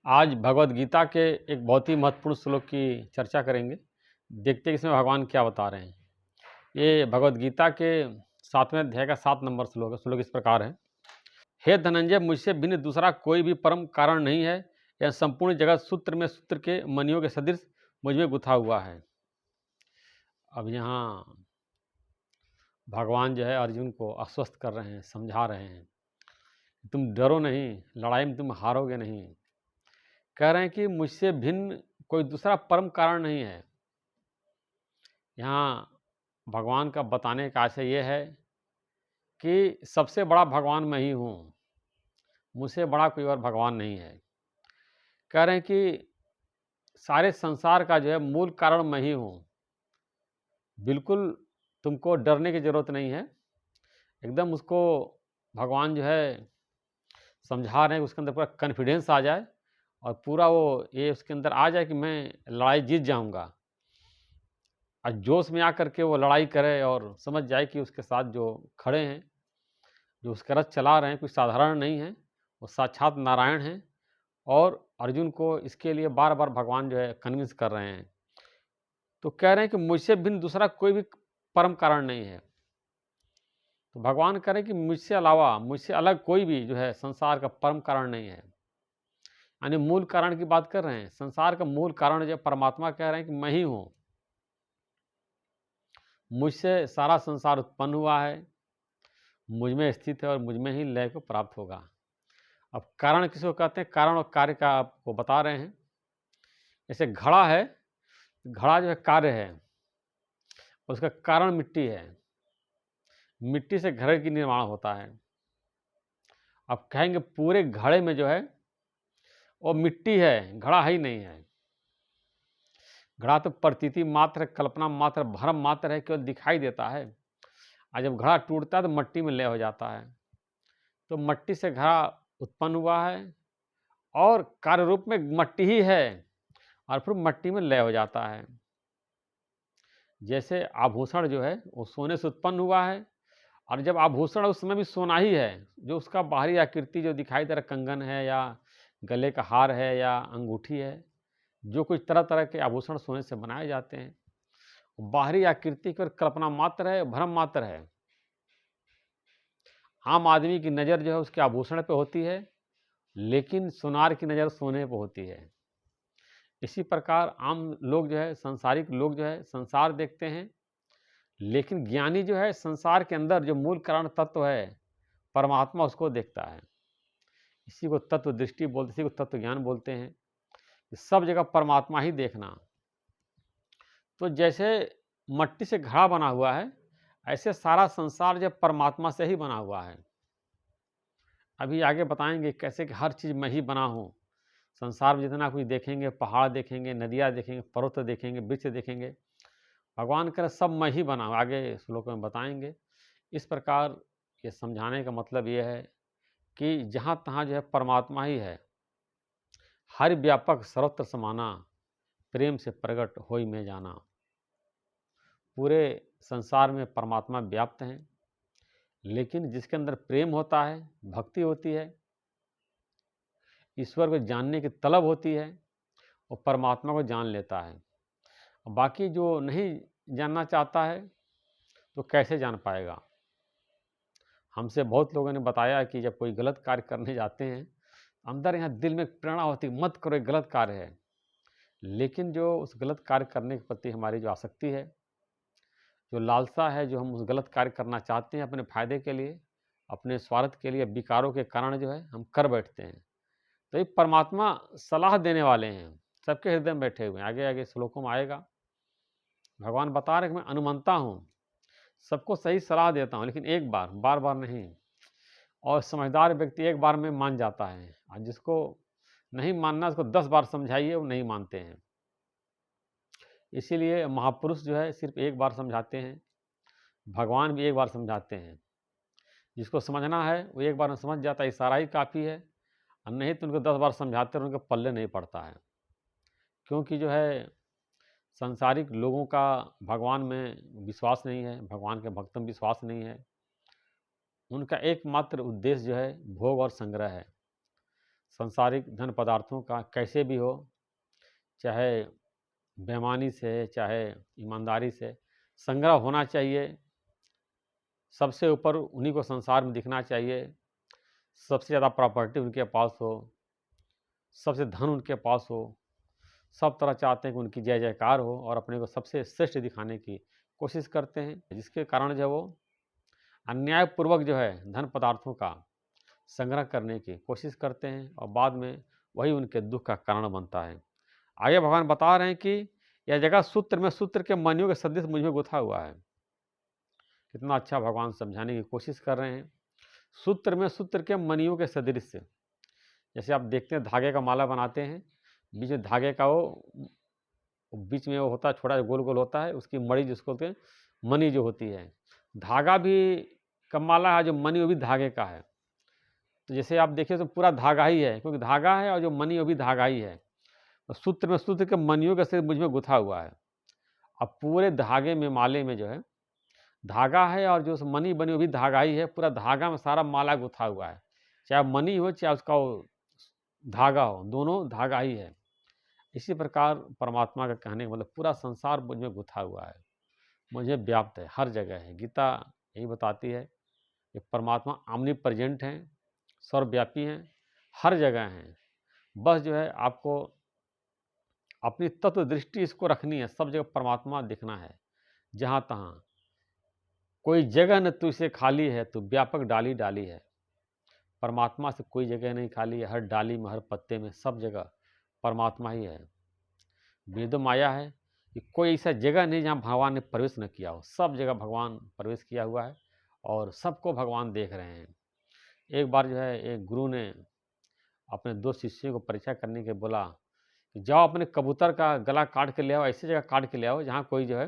आज भगवद गीता के एक बहुत ही महत्वपूर्ण श्लोक की चर्चा करेंगे। देखते हैं इसमें भगवान क्या बता रहे हैं। ये भगवद गीता के 7वें अध्याय का 7 नंबर श्लोक है। श्लोक इस प्रकार है, हे धनंजय, मुझसे भिन्न दूसरा कोई भी परम कारण नहीं है। यह संपूर्ण जगत सूत्र में सूत्र के मणियों के सदृश मुझ में गुथा हुआ है। अब यहाँ भगवान जो है अर्जुन को आश्वस्त कर रहे हैं, समझा रहे हैं, तुम डरो नहीं, लड़ाई में तुम हारोगे नहीं। कह रहे हैं कि मुझसे भिन्न कोई दूसरा परम कारण नहीं है। यहाँ भगवान का बताने का आशय ये है कि सबसे बड़ा भगवान मैं ही हूँ, मुझसे बड़ा कोई और भगवान नहीं है। कह रहे हैं कि सारे संसार का जो है मूल कारण मैं ही हूँ। बिल्कुल तुमको डरने की ज़रूरत नहीं है। एकदम उसको भगवान जो है समझा रहे हैं, उसके अंदर पूरा कॉन्फिडेंस आ जाए और पूरा वो ये उसके अंदर आ जाए कि मैं लड़ाई जीत जाऊँगा। और जोश में आकर के वो लड़ाई करे और समझ जाए कि उसके साथ जो खड़े हैं, जो उसका रथ चला रहे हैं, कोई साधारण नहीं है, वो साक्षात नारायण हैं। और अर्जुन को इसके लिए बार-बार भगवान जो है कन्विंस कर रहे हैं। तो कह रहे हैं कि मुझसे भिन्न दूसरा कोई भी परम कारण नहीं है। तो भगवान कह रहे हैं कि मुझसे अलावा, मुझसे अलग कोई भी जो है संसार का परम कारण नहीं है। यानी मूल कारण की बात कर रहे हैं। संसार का मूल कारण जो परमात्मा कह रहे हैं कि मैं ही हूँ। मुझसे सारा संसार उत्पन्न हुआ है, मुझ में स्थित है और मुझ में ही लय को प्राप्त होगा। अब कारण किसको कहते हैं? कारण और कार्य का आपको बता रहे हैं। जैसे घड़ा है, घड़ा जो है कार्य है, उसका कारण मिट्टी है। मिट्टी से घर की निर्माण होता है। अब कहेंगे पूरे घड़े में जो है वो मिट्टी है, घड़ा है ही नहीं है। घड़ा तो प्रतीति मात्र, कल्पना मात्र, भ्रम मात्र है, केवल दिखाई देता है। और जब घड़ा टूटता है तो मट्टी में लय हो जाता है। तो मट्टी से घड़ा उत्पन्न हुआ है और कार्य रूप में मट्टी ही है और फिर मट्टी में लय हो जाता है। जैसे आभूषण जो है वो सोने से उत्पन्न हुआ है और जब आभूषण उस समय भी सोना ही है, जो उसका बाहरी आकृति जो दिखाई दे रहा, कंगन है या गले का हार है या अंगूठी है, जो कुछ तरह तरह के आभूषण सोने से बनाए जाते हैं, बाहरी आकृति केवल कल्पना मात्र है, भ्रम मात्र है। आम आदमी की नज़र जो है उसके आभूषण पे होती है, लेकिन सुनार की नज़र सोने पे होती है। इसी प्रकार आम लोग जो है, सांसारिक लोग जो है संसार देखते हैं, लेकिन ज्ञानी जो है संसार के अंदर जो मूल कारण तत्व है परमात्मा, उसको देखता है। इसी को तत्व दृष्टि बोलते, इसी को तत्व ज्ञान बोलते हैं। सब जगह परमात्मा ही देखना। तो जैसे मट्टी से घड़ा बना हुआ है, ऐसे सारा संसार जब परमात्मा से ही बना हुआ है। अभी आगे बताएंगे कैसे कि हर चीज़ मैं ही बना हूँ। संसार में जितना कुछ देखेंगे, पहाड़ देखेंगे, नदियाँ देखेंगे, पर्वत देखेंगे, वृक्ष देखेंगे, भगवान कह रहे सब मैं ही बना हूँ। आगे श्लोक में बताएंगे। इस प्रकार ये समझाने का मतलब ये है कि जहाँ तहाँ जो है परमात्मा ही है। हर व्यापक सर्वत्र समाना, प्रेम से प्रकट होई में जाना। पूरे संसार में परमात्मा व्याप्त हैं, लेकिन जिसके अंदर प्रेम होता है, भक्ति होती है, ईश्वर को जानने की तलब होती है, वो परमात्मा को जान लेता है। बाकी जो नहीं जानना चाहता है तो कैसे जान पाएगा? हमसे बहुत लोगों ने बताया कि जब कोई गलत कार्य करने जाते हैं, अंदर यहाँ दिल में एक प्रेरणा होती है, मत करो, ये गलत कार्य है। लेकिन जो उस गलत कार्य करने के प्रति हमारी जो आसक्ति है, जो लालसा है, जो हम उस गलत कार्य करना चाहते हैं अपने फ़ायदे के लिए, अपने स्वार्थ के लिए, विकारों के कारण जो है हम कर बैठते हैं। तो ये परमात्मा सलाह देने वाले हैं, सबके हृदय में बैठे हुए हैं। आगे आगे श्लोकों में आएगा, भगवान बता रहे हैं कि मैं अनुमंता हूँ, सबको सही सलाह देता हूँ, लेकिन एक बार, बार-बार नहीं। और समझदार व्यक्ति एक बार में मान जाता है और जिसको नहीं मानना, उसको 10 बार समझाइए, वो नहीं मानते हैं। इसीलिए महापुरुष जो है सिर्फ़ एक बार समझाते हैं, भगवान भी एक बार समझाते हैं। जिसको समझना है वो एक बार में समझ जाता है, इशारा ही काफ़ी है। और नहीं तो उनको 10 बार समझाते रहो, उनके पल्ले नहीं पड़ता है। क्योंकि जो है सांसारिक लोगों का भगवान में विश्वास नहीं है, भगवान के भक्तों में विश्वास नहीं है। उनका एकमात्र उद्देश्य जो है भोग और संग्रह है। संसारिक धन पदार्थों का कैसे भी हो, चाहे बेईमानी से, चाहे ईमानदारी से, संग्रह होना चाहिए। सबसे ऊपर उन्हीं को संसार में दिखना चाहिए। सबसे ज़्यादा प्रॉपर्टी उनके पास हो, सबसे धन उनके पास हो, सब तरह चाहते हैं कि उनकी जय जयकार हो और अपने को सबसे श्रेष्ठ दिखाने की कोशिश करते हैं, जिसके कारण जो है वो अन्यायपूर्वक जो है धन पदार्थों का संग्रह करने की कोशिश करते हैं और बाद में वही उनके दुख का कारण बनता है। आगे भगवान बता रहे हैं कि यह जगह सूत्र में सूत्र के मणियों के सदृश मुझ में गुथा हुआ है। कितना अच्छा भगवान समझाने की कोशिश कर रहे हैं। सूत्र में सूत्र के मणियों के सदृश से, जैसे आप देखते हैं धागे का माला बनाते हैं, बीच में धागे का वो बीच में वो होता है छोटा गोल गोल होता है, उसकी मणि जिसको बोलते हैं मणि जो होती है, धागा भी का माला है, जो मणि वो भी धागे का है। तो जैसे आप देखिए तो पूरा धागा ही है, क्योंकि धागा है और जो मणि वो भी धागा ही है। तो सूत्र में सूत्र के मणियों के से मुझ में गुथा हुआ है। अब पूरे धागे में माले में जो है धागा है और जो उस मणि बनी वो भी धागा ही है, पूरा धागा में सारा माला गुथा हुआ है, चाहे मणि हो चाहे उसका वो धागा हो, दोनों धागा ही है। इसी प्रकार परमात्मा का कहने का मतलब पूरा संसार मुझ में गुथा हुआ है, मुझे व्याप्त है, हर जगह है। गीता यही बताती है कि परमात्मा आमनी प्रेजेंट हैं, सर्वव्यापी हैं, हर जगह हैं। बस जो है आपको अपनी तत्व दृष्टि इसको रखनी है, सब जगह परमात्मा दिखना है जहाँ तहाँ। कोई जगह न तू इसे खाली है, तू व्यापक डाली डाली है। परमात्मा से कोई जगह नहीं खाली है, हर डाली में, हर पत्ते में, सब जगह परमात्मा ही है। वेदों में आया है कि कोई ऐसा जगह नहीं जहाँ भगवान ने प्रवेश न किया हो, सब जगह भगवान प्रवेश किया हुआ है और सबको भगवान देख रहे हैं। एक बार जो है एक गुरु ने अपने दो शिष्यों को परीक्षा करने के बोला कि जाओ अपने कबूतर का गला काट के ले आओ, ऐसी जगह काट के ले आओ जहाँ कोई जो है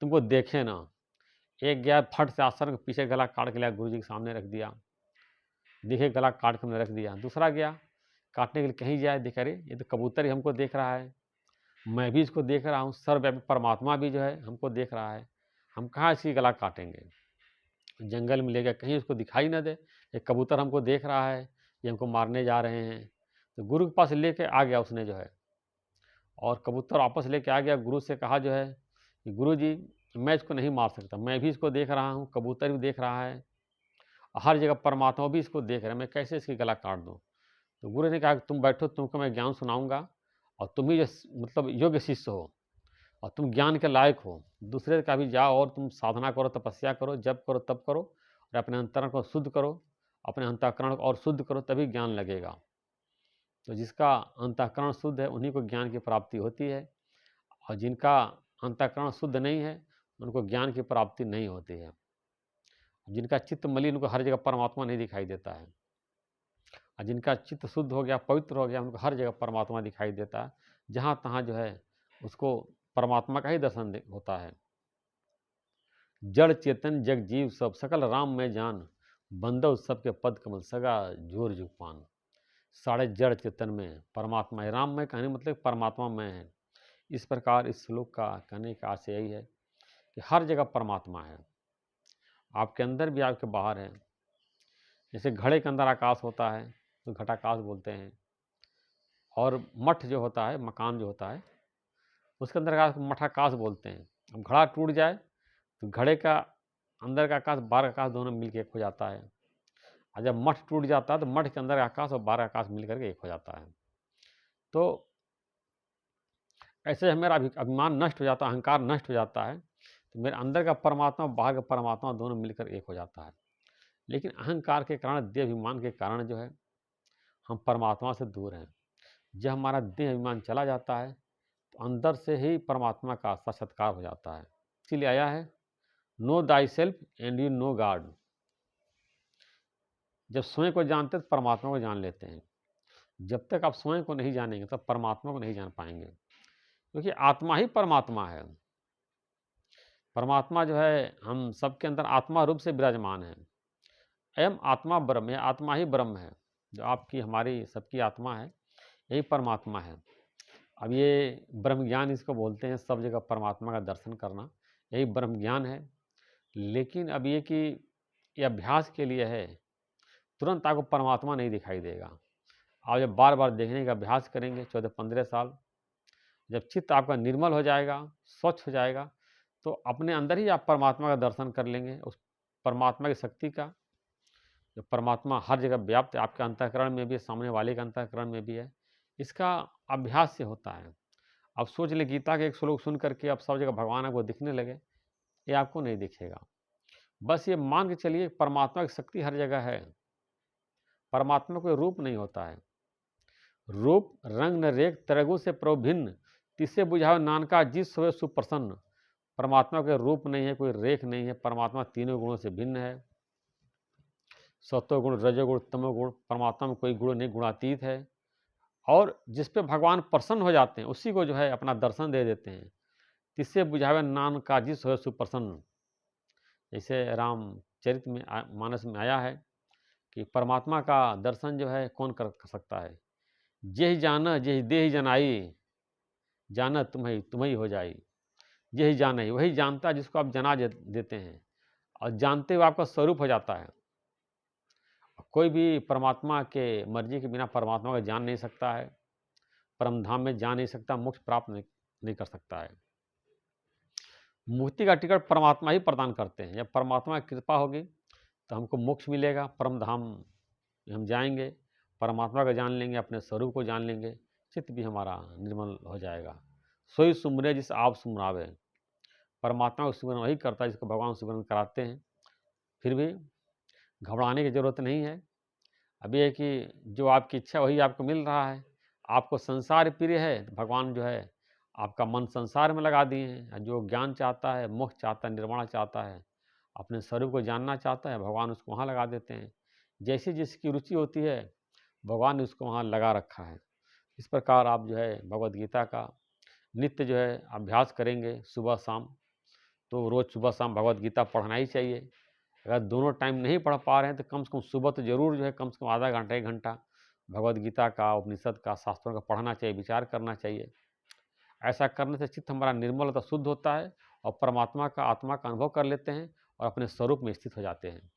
तुमको देखे ना। एक गया फट से आश्रम के पीछे गला काट के लिया, गुरु जी के सामने रख दिया, दिखे गला काट के हमने रख दिया। दूसरा गया काटने के लिए, कहीं जाए, देखा अरे ये तो कबूतर ही हमको देख रहा है, मैं भी इसको देख रहा हूँ, सर्वव्यापी परमात्मा भी जो है हमको देख रहा है, हम कहाँ इसकी गला काटेंगे। जंगल में ले गया, कहीं उसको दिखाई ना दे, ये कबूतर हमको देख रहा है, ये हमको मारने जा रहे हैं। तो गुरु के पास लेके आ गया उसने जो है, और कबूतर वापस लेके आ गया। गुरु से कहा जो है कि गुरु जी मैं इसको नहीं मार सकता, मैं भी इसको देख रहा हूँ, कबूतर भी देख रहा है, हर जगह परमात्मा भी इसको देख रहे हैं, मैं कैसे इसकी गला काट दूँ। तो गुरु ने कहा कि तुम बैठो, तुमको मैं ज्ञान सुनाऊंगा और तुम ही जो मतलब योग्य शिष्य हो और तुम ज्ञान के लायक हो। दूसरे का भी जाओ और तुम साधना करो, तपस्या करो, जप करो, तप करो और अपने अंतरण को शुद्ध करो, अपने अंतःकरण को और शुद्ध करो, तभी ज्ञान लगेगा। तो जिसका अंतःकरण शुद्ध है उन्हीं को ज्ञान की प्राप्ति होती है, और जिनका अंतःकरण शुद्ध नहीं है उनको ज्ञान की प्राप्ति नहीं होती है। जिनका चित्त मलिन, उनको हर जगह परमात्मा नहीं दिखाई देता है, और जिनका चित्त शुद्ध हो गया, पवित्र हो गया, उनको हर जगह परमात्मा दिखाई देता है। जहाँ तहाँ जो है उसको परमात्मा का ही दर्शन होता है। जड़ चेतन जग जीव सब सकल राम में जान, बंदव सबके पद कमल सगा जोर जुपान। साढ़े जड़ चेतन में परमात्मा है, राम में कहने मतलब परमात्मा में है। इस प्रकार इस श्लोक का कहने का आशय यही है कि हर जगह परमात्मा है, आपके अंदर भी, आपके बाहर है। जैसे घड़े के अंदर आकाश होता है तो घटाकाश बोलते हैं, और मठ जो होता है, मकान जो होता है, उसके अंदर आकाश को मठाकाश बोलते हैं। अब घड़ा टूट जाए तो घड़े का अंदर का आकाश, बाहर का आकाश दोनों मिलकर एक हो जाता है, और जब मठ टूट जाता है तो मठ के अंदर का आकाश और बाहर का आकाश मिलकर के एक हो जाता है। तो ऐसे मेरा अभिमान नष्ट हो जाता है, अहंकार नष्ट हो जाता है, तो मेरे अंदर का परमात्मा, बाहर का परमात्मा दोनों मिलकर एक हो जाता है। लेकिन अहंकार के कारण, देह अभिमान के कारण जो है हम परमात्मा से दूर हैं। जब हमारा देह अभिमान चला जाता है तो अंदर से ही परमात्मा का साक्षात्कार हो जाता है। इसीलिए आया है no thy self and you know God. जब स्वयं को जानते तो परमात्मा को जान लेते हैं। जब तक आप स्वयं को नहीं जानेंगे तब परमात्मा को नहीं जान पाएंगे, क्योंकि आत्मा ही परमात्मा है। परमात्मा जो है हम सबके अंदर आत्मा रूप से विराजमान है। एवं आत्मा ब्रह्म है, आत्मा ही ब्रह्म है। जो आपकी, हमारी, सबकी आत्मा है, यही परमात्मा है। अब ये ब्रह्म ज्ञान इसको बोलते हैं, सब जगह परमात्मा का दर्शन करना, यही ब्रह्म ज्ञान है। लेकिन अब ये कि ये अभ्यास के लिए है, तुरंत आपको परमात्मा नहीं दिखाई देगा। आप जब बार बार देखने का अभ्यास करेंगे 14-15 साल, जब चित्त आपका निर्मल हो जाएगा, स्वच्छ हो जाएगा, तो अपने अंदर ही आप परमात्मा का दर्शन कर लेंगे, उस परमात्मा की शक्ति का। जो परमात्मा हर जगह व्याप्त है, आपके अंतःकरण में भी है, सामने वाले के अंतःकरण में भी है। इसका अभ्यास से होता है। अब सोच लें गीता के एक श्लोक सुन करके अब सब जगह भगवान आपको दिखने लगे, ये आपको नहीं दिखेगा। बस ये मान के चलिए परमात्मा की शक्ति हर जगह है। परमात्मा कोई रूप नहीं होता है। रूप रंग न रेख तरगु से प्रभु भिन्न, तिसे बुझावे नानका जिस सोए सुप्रसन्न। परमात्मा के रूप नहीं है, कोई रेख नहीं है। परमात्मा तीनों गुणों से भिन्न है। सत्वगुण, रजोगुण, तमोगुण, परमात्मा में कोई गुण नहीं, गुणातीत है। और जिस पे भगवान प्रसन्न हो जाते हैं उसी को जो है अपना दर्शन दे देते हैं। तिससे बुझावे नान काजी सोए सुप्रसन्न। जैसे रामचरित में मानस में आया है कि परमात्मा का दर्शन जो है कौन कर सकता है। जेहि जान जेहि देहि जनाई, जाना तुम्हें हो जाई। यही जाना ही, वही जानता है जिसको आप जना देते हैं, और जानते हुए आपका स्वरूप हो जाता है। कोई भी परमात्मा के मर्जी के बिना परमात्मा को जान नहीं सकता है, परम धाम में जा नहीं सकता, मोक्ष प्राप्त नहीं कर सकता है। मुक्ति का टिकट परमात्मा ही प्रदान करते हैं। जब परमात्मा की कृपा होगी तो हमको मोक्ष मिलेगा, परम धाम में हम जाएंगे, परमात्मा को जान लेंगे, अपने स्वरूप को जान लेंगे, चित्त भी हमारा निर्मल हो जाएगा। सोई सुमरे जिस आप सुमरावे। परमात्मा को सुमरन वही करता है जिसको भगवान सुमरन कराते हैं। फिर भी घबराने की ज़रूरत नहीं है। अभी है कि जो आपकी इच्छा वही आपको मिल रहा है। आपको संसार प्रिय है तो भगवान जो है आपका मन संसार में लगा दिए हैं। जो ज्ञान चाहता है, मोक्ष चाहता है, निर्वाण चाहता है, अपने स्वरूप को जानना चाहता है, भगवान उसको वहाँ लगा देते हैं। जैसी जिसकी रुचि होती है भगवान ने उसको वहाँ लगा रखा है। इस प्रकार आप जो है भगवद गीता का नित्य जो है अभ्यास करेंगे सुबह शाम, तो रोज़ सुबह शाम भगवद गीता पढ़ना ही चाहिए। अगर दोनों टाइम नहीं पढ़ पा रहे हैं तो कम से कम सुबह तो ज़रूर जो है कम से कम आधा घंटा 1 घंटा भगवद गीता का, उपनिषद का, शास्त्रों का पढ़ना चाहिए, विचार करना चाहिए। ऐसा करने से चित्त हमारा निर्मल होता, शुद्ध होता है, और परमात्मा का, आत्मा का अनुभव कर लेते हैं और अपने स्वरूप में स्थित हो जाते हैं।